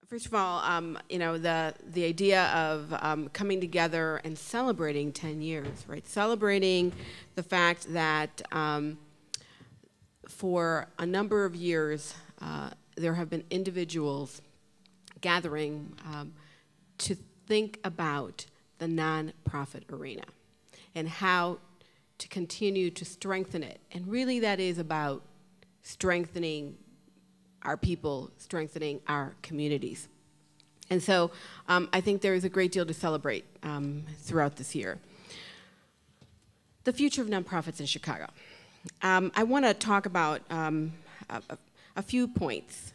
First of all, the idea of coming together and celebrating 10 years, right? Celebrating the fact that for a number of years, there have been individuals gathering to think about the nonprofit arena and how to continue to strengthen it. And really that is about strengthening our people, strengthening our communities. And so I think there is a great deal to celebrate throughout this year. The future of nonprofits in Chicago. I want to talk about a few points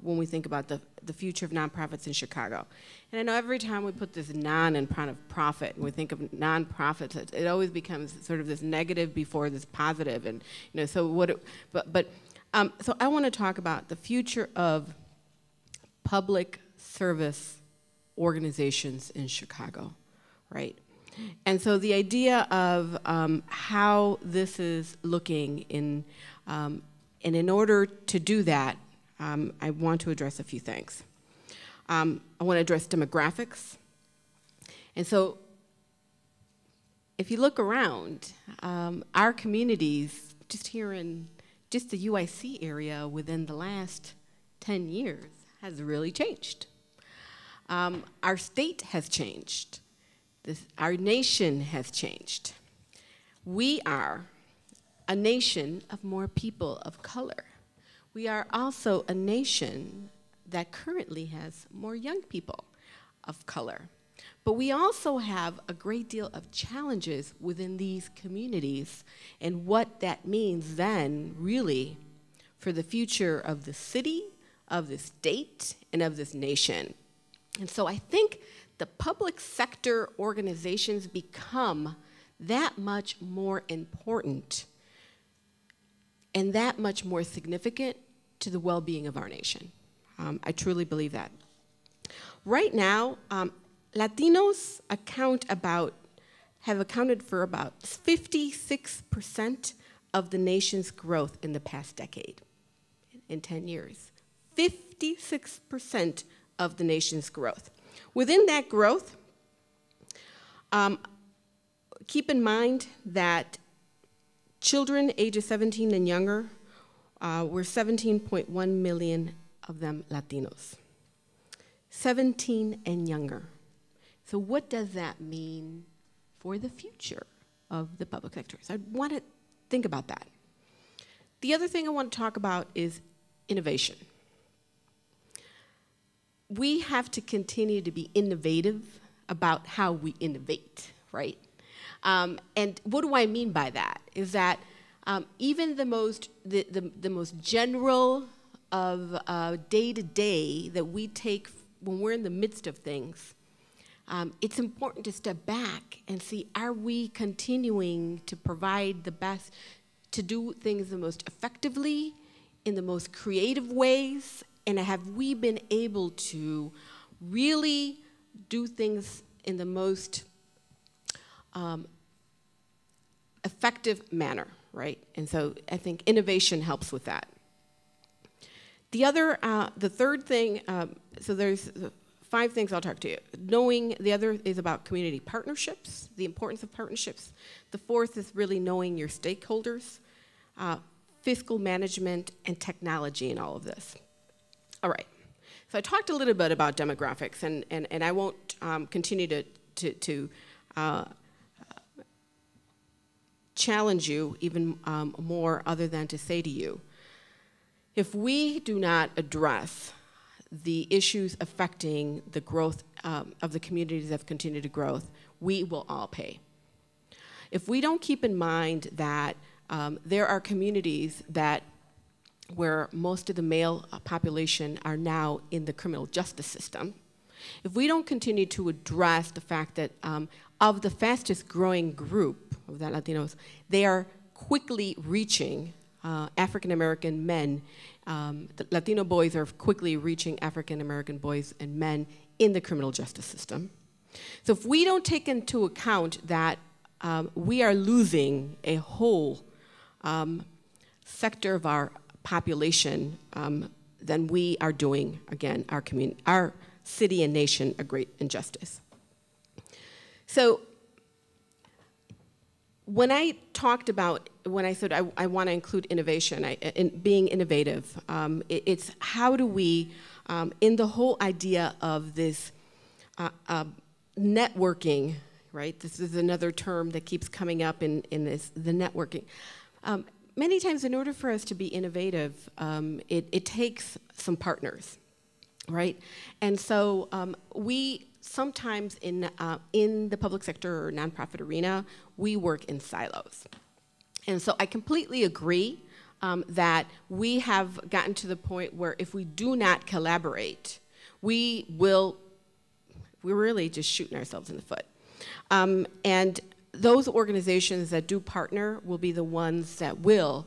when we think about the future of nonprofits in Chicago. And I know every time we put this non in front of profit and we think of nonprofits, it always becomes sort of this negative before this positive. And so so I want to talk about the future of public service organizations in Chicago, right? And so the idea of how this is looking and in order to do that, I want to address a few things. I want to address demographics. And so if you look around, our communities just here in just the UIC area within the last 10 years has really changed. Our state has changed. Our nation has changed. We are a nation of more people of color. We are also a nation that currently has more young people of color. But we also have a great deal of challenges within these communities and what that means then really for the future of the city, of the state, and of this nation. And so I think the public sector organizations become that much more important and that much more significant to the well-being of our nation. I truly believe that. Right now, Latinos have accounted for about 56% of the nation's growth in the past decade, in 10 years. 56% of the nation's growth. Within that growth, keep in mind that children ages 17 and younger were 17.1 million of them Latinos. 17 and younger. So what does that mean for the future of the public sector? So I want to think about that. The other thing I want to talk about is innovation. We have to continue to be innovative about how we innovate, right? And what do I mean by that? Is that even the most general of day-to-day that we take when we're in the midst of things, it's important to step back and see, are we continuing to provide the best, to do things the most effectively, in the most creative ways, and have we been able to really do things in the most effective manner, right? And so I think innovation helps with that. The third thing, so there's 5 things I'll talk to you. Knowing, the other is about community partnerships, the importance of partnerships. The 4th is really knowing your stakeholders, fiscal management, and technology in all of this. All right, so I talked a little bit about demographics, and I won't continue to challenge you even more other than to say to you, if we do not address the issues affecting the growth of the communities that have continued to grow, we will all pay. If we don't keep in mind that there are communities where most of the male population are now in the criminal justice system, if we don't continue to address the fact that of the fastest growing group of the Latinos, they are quickly reaching African American men. The Latino boys are quickly reaching African American boys and men in the criminal justice system. So if we don't take into account that we are losing a whole sector of our population then we are doing, again, our city and nation a great injustice. So when I said I want to include innovation, in being innovative, it's how do we, in the whole idea of this networking, right? This is another term that keeps coming up in this, the networking. Many times, in order for us to be innovative, it takes some partners, right? And so we sometimes in the public sector or nonprofit arena, we work in silos. And so I completely agree that we have gotten to the point where if we do not collaborate, we're really just shooting ourselves in the foot. And those organizations that do partner will be the ones that will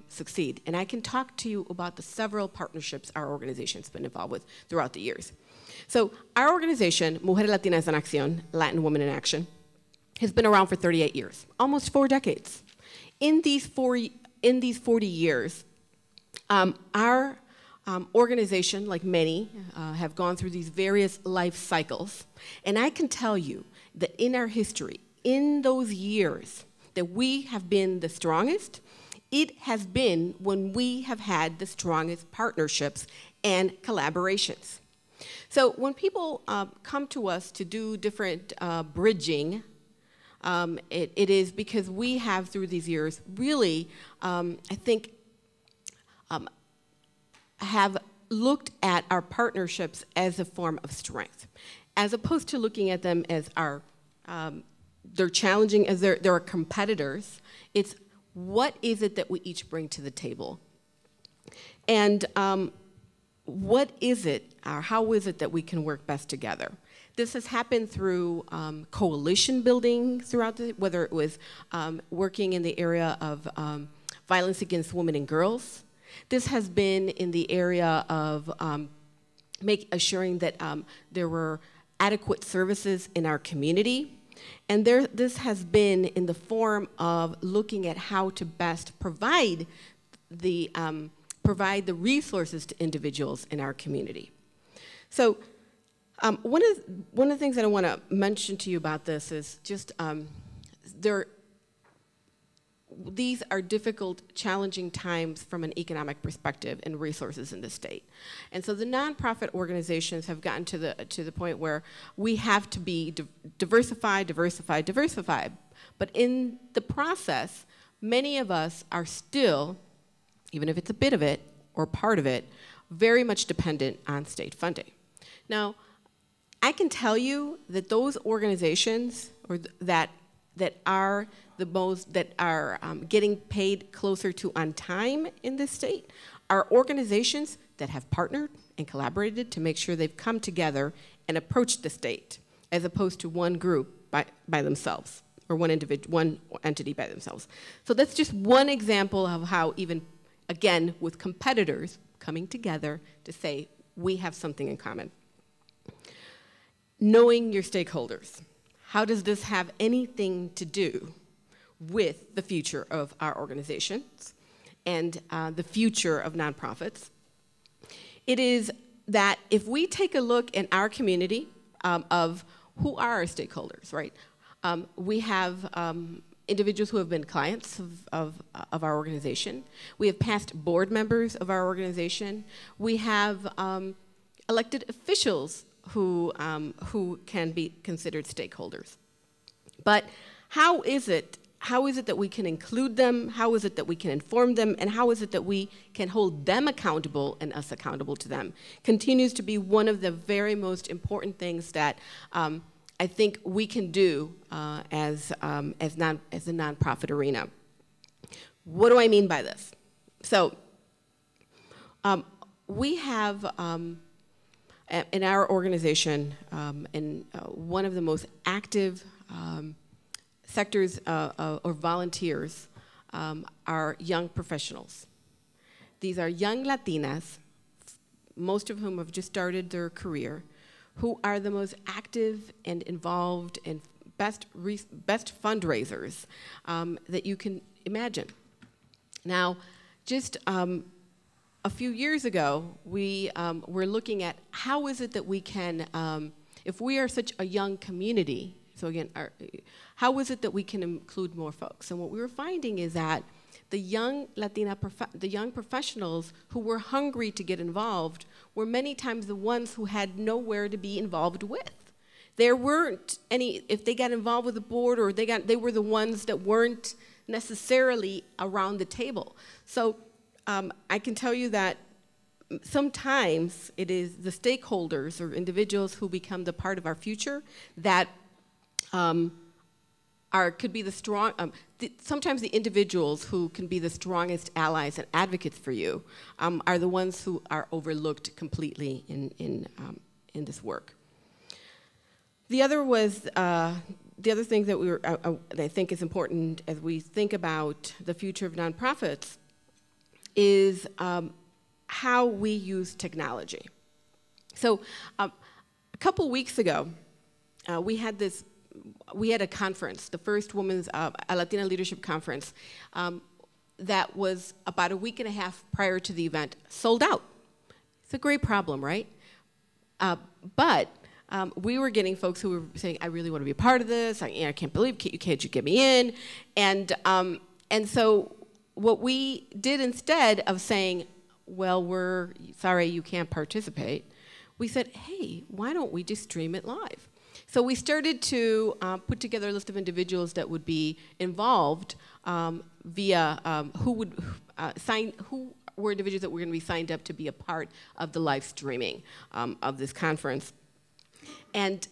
succeed. And I can talk to you about the several partnerships our organization's been involved with throughout the years. So our organization, Mujeres Latinas en Acción, Latin Women in Action, has been around for 38 years, almost 4 decades. In these 40 years, our organization, like many, have gone through these various life cycles. And I can tell you that in our history, in those years that we have been the strongest, it has been when we have had the strongest partnerships and collaborations. So when people come to us to do different bridging, it is because we have, through these years, really, I think, have looked at our partnerships as a form of strength, as opposed to looking at them as they're challenging, as they're our competitors. It's what is it that we each bring to the table? And what is it, or how is it that we can work best together? This has happened through coalition building throughout whether it was working in the area of violence against women and girls. This has been in the area of assuring that there were adequate services in our community. And this has been in the form of looking at how to best provide the resources to individuals in our community. So one of the things that I want to mention to you about this is just these are difficult, challenging times from an economic perspective and resources in the state. And so the nonprofit organizations have gotten to the point where we have to be diversified. But in the process, many of us are still, even if it's a bit of it or part of it, very much dependent on state funding. Now, I can tell you that those organizations that are getting paid closer to on time in this state are organizations that have partnered and collaborated to make sure they've come together and approached the state, as opposed to one group by themselves, or one entity by themselves. So that's just one example of how, even again with competitors coming together to say we have something in common. Knowing your stakeholders. How does this have anything to do with the future of our organizations and the future of nonprofits? It is that if we take a look in our community of who are our stakeholders, right? We have individuals who have been clients of our organization. We have past board members of our organization. We have elected officials who can be considered stakeholders. But how is it that we can include them? How is it that we can inform them? And how is it that we can hold them accountable and us accountable to them? Continues to be one of the very most important things that I think we can do as a nonprofit arena. What do I mean by this? So we have in our organization, one of the most active sectors or volunteers are young professionals. These are young Latinas, most of whom have just started their career, who are the most active and involved and best fundraisers that you can imagine. Now, just a few years ago, we were looking at how is it that we can, if we are such a young community, so again, how is it that we can include more folks? And what we were finding is that the young the young professionals who were hungry to get involved were many times the ones who had nowhere to be involved with. There weren't any, if they got involved with the board or they were the ones that weren't necessarily around the table. So I can tell you that sometimes it is the stakeholders or individuals who become the part of our future that could be the strong, sometimes the individuals who can be the strongest allies and advocates for you are the ones who are overlooked completely in this work. The other was, the other thing that I think is important as we think about the future of nonprofits is how we use technology. So a couple weeks ago, we had a conference, the first Women's Latina Leadership Conference, that was about a week and a half prior to the event, sold out. It's a great problem, right? But we were getting folks who were saying, I really want to be a part of this. I can't believe, can't you get me in? And so what we did instead of saying, well, we're sorry you can't participate, we said, hey, why don't we just stream it live? So we started to put together a list of individuals that would be involved via who were individuals that were going to be signed up to be a part of the live streaming of this conference. And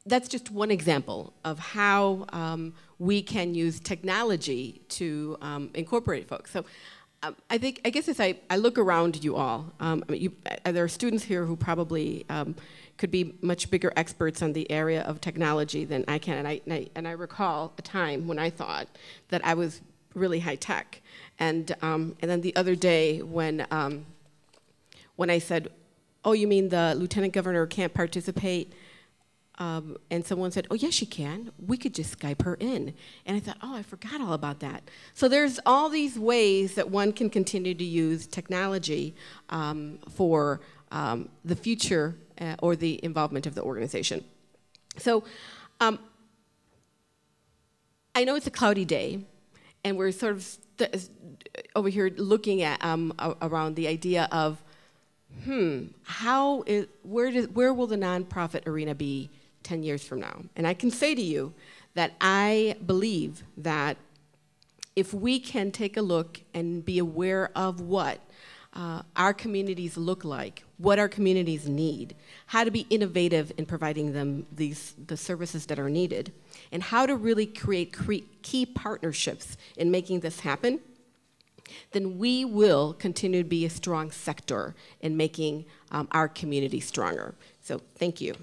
that's just one example of how we can use technology to incorporate folks. So I guess as I look around you all, there are students here who probably could be much bigger experts on the area of technology than I can. And I recall a time when I thought that I was really high tech. And then the other day when I said, oh, you mean the lieutenant governor can't participate? And someone said, oh, yes, she can. We could just Skype her in. And I thought, oh, I forgot all about that. So there's all these ways that one can continue to use technology for the future or the involvement of the organization. So I know it's a cloudy day, and we're sort of over here looking at around the idea of, where will the nonprofit arena be 10 years from now? And I can say to you that I believe that if we can take a look and be aware of what our communities look like, what our communities need, how to be innovative in providing them the services that are needed, and how to really create key partnerships in making this happen, then we will continue to be a strong sector in making our community stronger. So thank you.